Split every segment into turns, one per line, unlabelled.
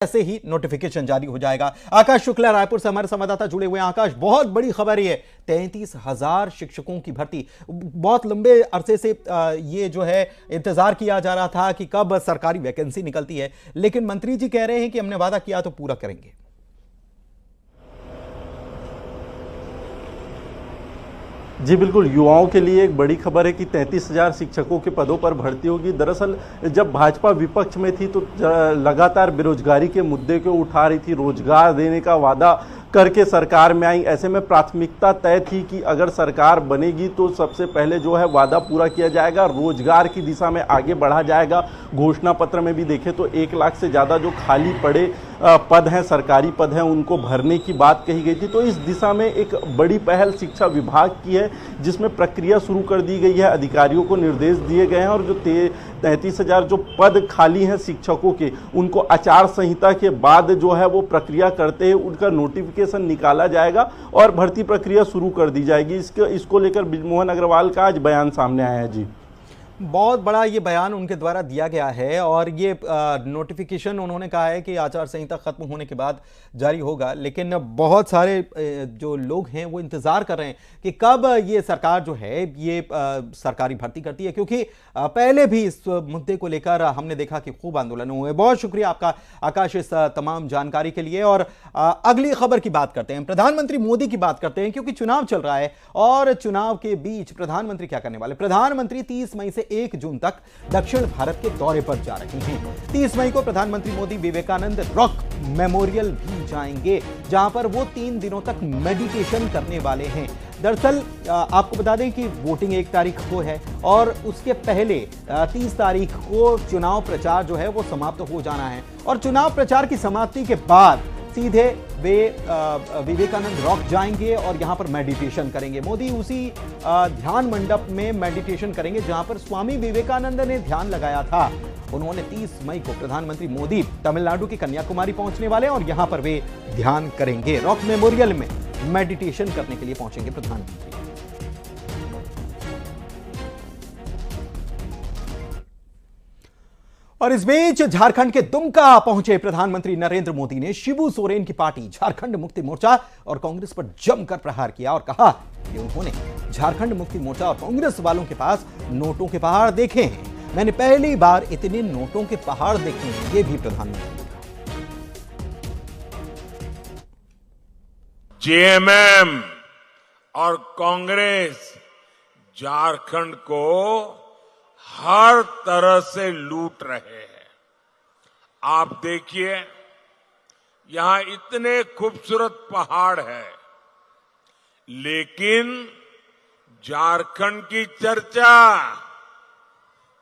ऐसे ही नोटिफिकेशन जारी हो जाएगा। आकाश शुक्ला रायपुर से हमारे संवाददाता जुड़े हुए हैं। आकाश, बहुत बड़ी खबर है, 33,000 शिक्षकों की भर्ती। बहुत लंबे अरसे से ये जो है इंतजार किया जा रहा था कि कब सरकारी वैकेंसी निकलती है, लेकिन मंत्री जी कह रहे हैं कि हमने वादा किया तो पूरा करेंगे।
जी बिल्कुल, युवाओं के लिए एक बड़ी खबर है कि 33,000 शिक्षकों के पदों पर भर्ती होगी। दरअसल जब भाजपा विपक्ष में थी तो लगातार बेरोजगारी के मुद्दे को उठा रही थी, रोजगार देने का वादा करके सरकार में आई। ऐसे में प्राथमिकता तय थी कि अगर सरकार बनेगी तो सबसे पहले जो है वादा पूरा किया जाएगा, रोजगार की दिशा में आगे बढ़ा जाएगा। घोषणा पत्र में भी देखें तो 1 लाख से ज़्यादा जो खाली पड़े पद हैं, सरकारी पद हैं, उनको भरने की बात कही गई थी। तो इस दिशा में एक बड़ी पहल शिक्षा विभाग की है, जिसमें प्रक्रिया शुरू कर दी गई है। अधिकारियों को निर्देश दिए गए हैं और जो 33,000 जो पद खाली हैं शिक्षकों के, उनको आचार संहिता के बाद जो है वो प्रक्रिया करते हैं, उनका नोटिफिकेशन निकाला जाएगा और भर्ती प्रक्रिया शुरू कर दी जाएगी। इसको लेकर बृजमोहन अग्रवाल का आज बयान सामने आया है। जी,
बहुत बड़ा ये बयान उनके द्वारा दिया गया है और ये नोटिफिकेशन उन्होंने कहा है कि आचार संहिता खत्म होने के बाद जारी होगा। लेकिन बहुत सारे जो लोग हैं वो इंतजार कर रहे हैं कि कब ये सरकार जो है ये सरकारी भर्ती करती है, क्योंकि पहले भी इस मुद्दे को लेकर हमने देखा कि खूब आंदोलन हुए। बहुत शुक्रिया आपका आकाश इस तमाम जानकारी के लिए। और अगली खबर की बात करते हैं, प्रधानमंत्री मोदी की बात करते हैं, क्योंकि चुनाव चल रहा है और चुनाव के बीच प्रधानमंत्री क्या करने वाले। प्रधानमंत्री 30 मई से 1 जून तक दक्षिण भारत के दौरे पर जा रहे हैं। 30 मई को प्रधानमंत्री मोदी विवेकानंद रॉक मेमोरियल भी जाएंगे, जहां पर वो 3 दिनों तक मेडिटेशन करने वाले हैं। दरअसल आपको बता दें कि वोटिंग 1 तारीख को है और उसके पहले 30 तारीख को चुनाव प्रचार जो है वो समाप्त हो जाना है और चुनाव प्रचार की समाप्ति के बाद सीधे वे विवेकानंद रॉक जाएंगे और यहां पर मेडिटेशन करेंगे। मोदी उसी ध्यान मंडप में मेडिटेशन करेंगे जहां पर स्वामी विवेकानंद ने ध्यान लगाया था। उन्होंने 30 मई को प्रधानमंत्री मोदी तमिलनाडु की कन्याकुमारी पहुंचने वाले और यहां पर वे ध्यान करेंगे। रॉक मेमोरियल में मेडिटेशन करने के लिए पहुंचेंगे प्रधानमंत्री। और इस बीच झारखंड के दुमका पहुंचे प्रधानमंत्री नरेंद्र मोदी ने शिबू सोरेन की पार्टी झारखंड मुक्ति मोर्चा और कांग्रेस पर जमकर प्रहार किया और कहा कि उन्होंने झारखंड मुक्ति मोर्चा और कांग्रेस वालों के पास नोटों के पहाड़ देखे हैं। मैंने पहली बार इतने नोटों के पहाड़ देखे हैं, ये भी प्रधानमंत्री ने कहा।
जेएमएम और कांग्रेस झारखंड को हर तरह से लूट रहे हैं। आप देखिए, यहां इतने खूबसूरत पहाड़ है, लेकिन झारखंड की चर्चा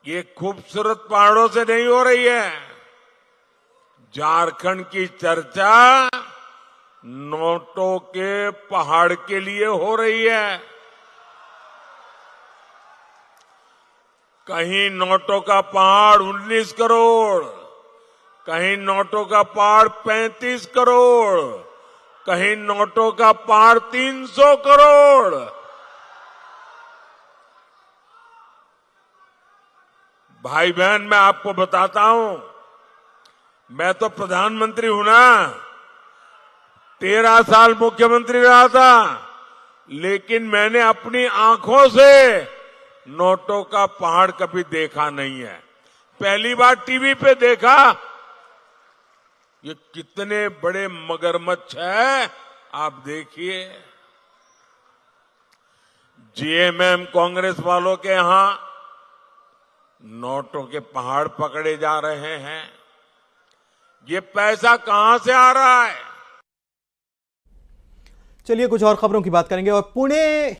ये खूबसूरत पहाड़ों से नहीं हो रही है। झारखंड की चर्चा नोटों के पहाड़ के लिए हो रही है। कहीं नोटों का पहाड़ 19 करोड़, कहीं नोटों का पहाड़ 35 करोड़, कहीं नोटों का पहाड़ 300 करोड़। भाई बहन, मैं आपको बताता हूं, मैं तो प्रधानमंत्री हूं ना, 13 साल मुख्यमंत्री रहा था, लेकिन मैंने अपनी आंखों से नोटों का पहाड़ कभी देखा नहीं है। पहली बार टीवी पे देखा। ये कितने बड़े मगरमच्छ है, आप देखिए। जेएमएम कांग्रेस वालों के यहां नोटों के पहाड़ पकड़े जा रहे हैं। ये पैसा कहां से आ रहा है?
चलिए कुछ और खबरों की बात करेंगे। और पुणे